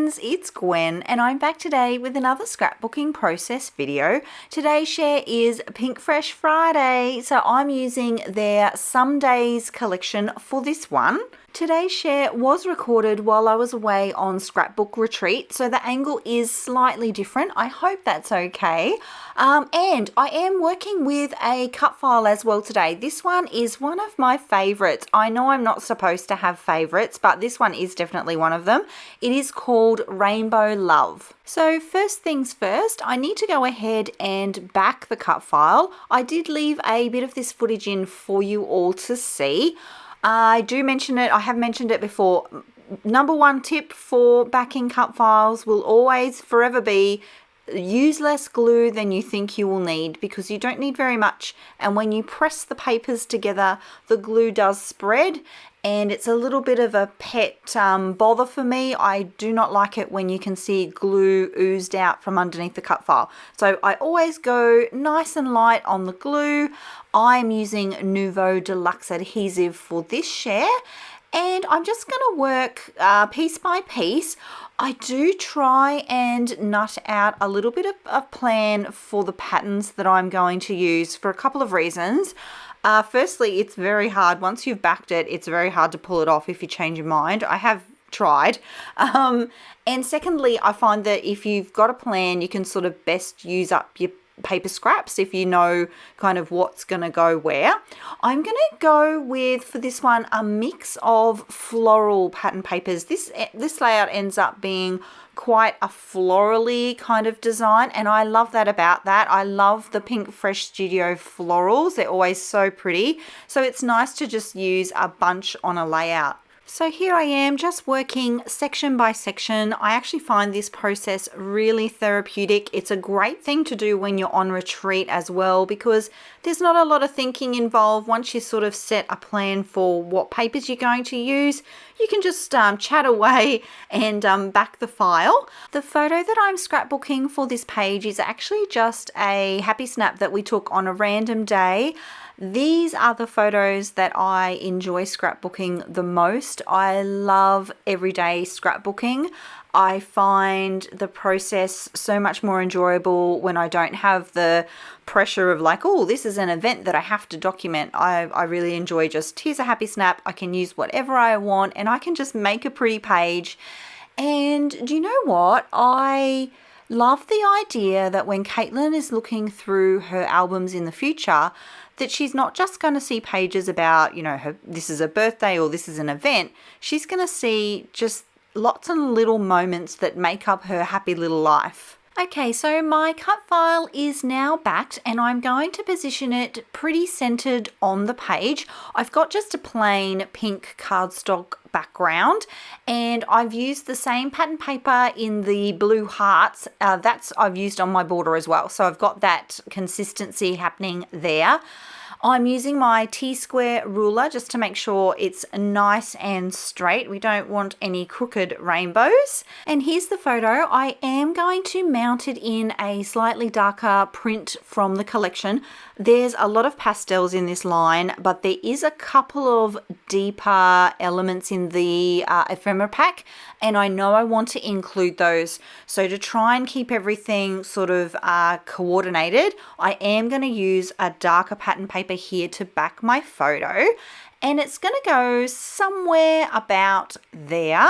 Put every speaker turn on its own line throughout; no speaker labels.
friends, it's Gwen and I'm back today with another scrapbooking process video. Today's share is Pink Fresh Friday, so I'm using their Some Days collection for this one. Today's share was recorded while I was away on scrapbook retreat, so the angle is slightly different. I hope that's okay. And I am working with a cut file as well today. This one is one of my favorites. I know I'm not supposed to have favorites, but this one is definitely one of them. It is called Rainbow Love. So first things first, I need to go ahead and back the cut file. I did leave a bit of this footage in for you all to see. I do mention it, I have mentioned it before. Number one tip for backing cut files will always forever be use less glue than you think you will need, because you don't need very much, and when you press the papers together the glue does spread and it's a little bit of a pet bother for me. I do not like it when you can see glue oozed out from underneath the cut file. So I always go nice and light on the glue. I'm using Nouveau Deluxe adhesive for this share, and I'm just going to work piece by piece. I do try and nut out a little bit of a plan for the patterns that I'm going to use for a couple of reasons. Firstly, it's very hard. Once you've backed it, it's very hard to pull it off if you change your mind. I have tried. And secondly, I find that if you've got a plan, you can sort of best use up your paper scraps if you know kind of what's going to go where. I'm going to go with, for this one, a mix of floral pattern papers. This layout ends up being quite a florally kind of design, and I love that about that. I love the Pink Fresh Studio florals. They're always so pretty. So it's nice to just use a bunch on a layout. So here I am just working section by section. I actually find this process really therapeutic. It's a great thing to do when you're on retreat as well, because there's not a lot of thinking involved. Once you sort of set a plan for what papers you're going to use, you can just chat away and back the file. The photo that I'm scrapbooking for this page is actually just a happy snap that we took on a random day. These are the photos that I enjoy scrapbooking the most. I love everyday scrapbooking. I find the process so much more enjoyable when I don't have the pressure of like, oh, this is an event that I have to document. I really enjoy just, here's a happy snap. I can use whatever I want and I can just make a pretty page. And do you know what? I love the idea that when Caitlin is looking through her albums in the future, that she's not just going to see pages about, you know, this is a birthday or this is an event. She's going to see just lots of little moments that make up her happy little life. Okay, so my cut file is now backed and I'm going to position it pretty centered on the page. I've got just a plain pink cardstock background and I've used the same pattern paper in the blue hearts. That's I've used on my border as well. So I've got that consistency happening there. I'm using my T-square ruler just to make sure it's nice and straight. We don't want any crooked rainbows. And here's the photo. I am going to mount it in a slightly darker print from the collection. There's a lot of pastels in this line, but there is a couple of deeper elements in the ephemera pack, and I know I want to include those. So to try and keep everything sort of coordinated, I am going to use a darker pattern paper here to back my photo, and it's going to go somewhere about there.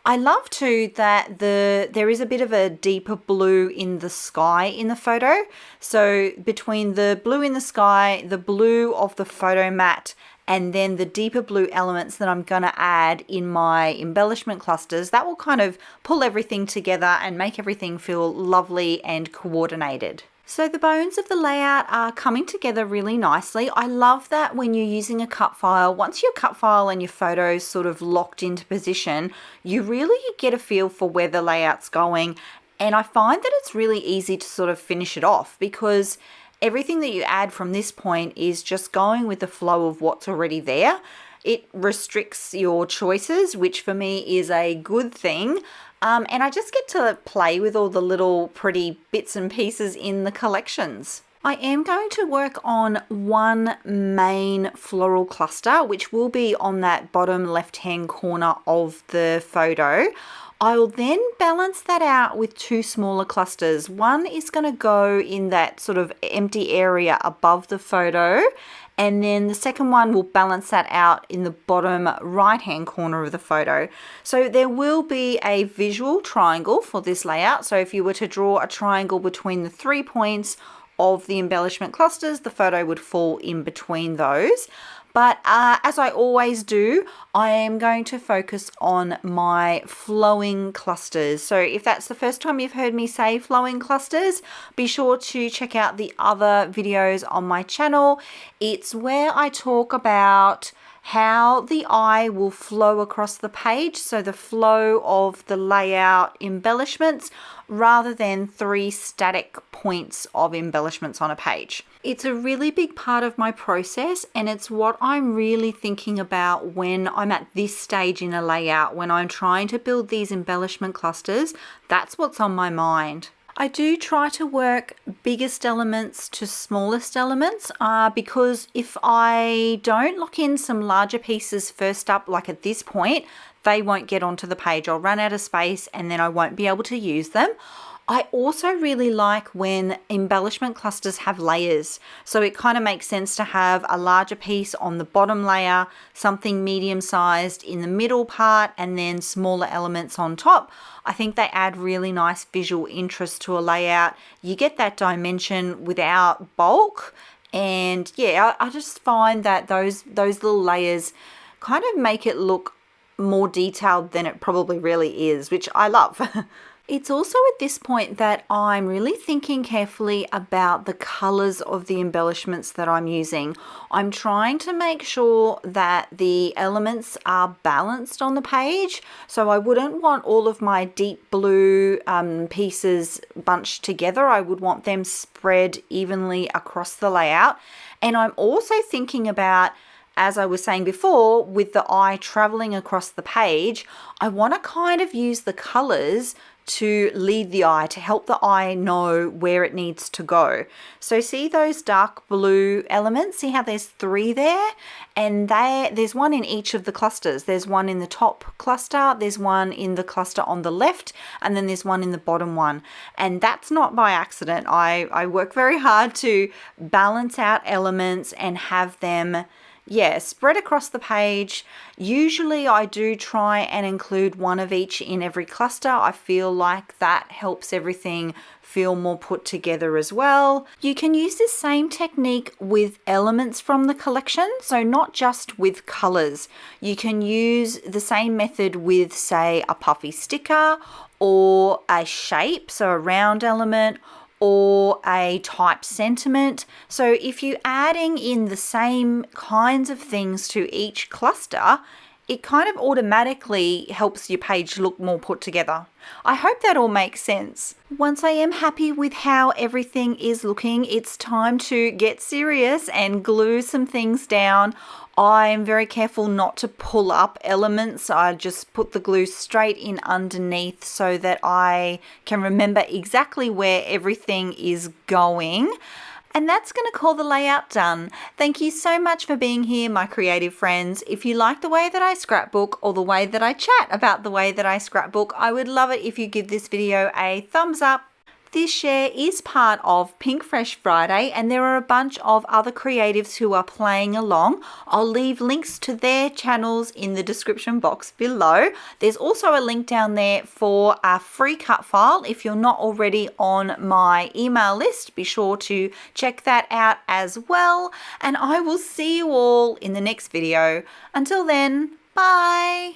I love too that there is a bit of a deeper blue in the sky in the photo. So between the blue in the sky, the blue of the photo mat, and then the deeper blue elements that I'm going to add in my embellishment clusters, that will kind of pull everything together and make everything feel lovely and coordinated. So the bones of the layout are coming together really nicely. I love that when you're using a cut file, once your cut file and your photos sort of locked into position, you really get a feel for where the layout's going. And I find that it's really easy to sort of finish it off, because everything that you add from this point is just going with the flow of what's already there. It restricts your choices, which for me is a good thing. And I just get to play with all the little pretty bits and pieces in the collections. I am going to work on one main floral cluster, which will be on that bottom left-hand corner of the photo. I'll then balance that out with two smaller clusters. One is going to go in that sort of empty area above the photo, and then the second one will balance that out in the bottom right hand corner of the photo. So there will be a visual triangle for this layout. So if you were to draw a triangle between the 3 points of the embellishment clusters, the photo would fall in between those. But as I always do, I am going to focus on my flowing clusters. So if that's the first time you've heard me say flowing clusters, be sure to check out the other videos on my channel. It's where I talk about how the eye will flow across the page, so the flow of the layout embellishments rather than 3 static points of embellishments on a page. It's a really big part of my process, and it's what I'm really thinking about when I'm at this stage in a layout, when I'm trying to build these embellishment clusters. That's what's on my mind. I do try to work biggest elements to smallest elements because if I don't lock in some larger pieces first up, like at this point, they won't get onto the page. I'll run out of space and then I won't be able to use them. I also really like when embellishment clusters have layers. So it kind of makes sense to have a larger piece on the bottom layer, something medium sized in the middle part, and then smaller elements on top. I think they add really nice visual interest to a layout. You get that dimension without bulk. And yeah, I just find that those little layers kind of make it look more detailed than it probably really is, which I love. It's also at this point that I'm really thinking carefully about the colors of the embellishments that I'm using. I'm trying to make sure that the elements are balanced on the page. So I wouldn't want all of my deep blue pieces bunched together. I would want them spread evenly across the layout. And I'm also thinking about, as I was saying before, with the eye traveling across the page, I want to kind of use the colors to lead the eye, to help the eye know where it needs to go. So see those dark blue elements? See how there's 3 there? And there's one in each of the clusters. There's one in the top cluster, there's one in the cluster on the left, and then there's one in the bottom one. And that's not by accident. I work very hard to balance out elements and have them spread across the page. Usually I do try and include one of each in every cluster. I feel like that helps everything feel more put together as well. You can use this same technique with elements from the collection, so not just with colors. You can use the same method with, say, a puffy sticker or a shape, so a round element, or a type sentiment. So if you're adding in the same kinds of things to each cluster, it kind of automatically helps your page look more put together. I hope that all makes sense. Once I am happy with how everything is looking, it's time to get serious and glue some things down. I'm very careful not to pull up elements. I just put the glue straight in underneath so that I can remember exactly where everything is going. And that's going to call the layout done. Thank you so much for being here, my creative friends. If you like the way that I scrapbook or the way that I chat about the way that I scrapbook, I would love it if you give this video a thumbs up. This share is part of Pink Fresh Friday, and there are a bunch of other creatives who are playing along. I'll leave links to their channels in the description box below. There's also a link down there for a free cut file. If you're not already on my email list, be sure to check that out as well. And I will see you all in the next video. Until then, bye!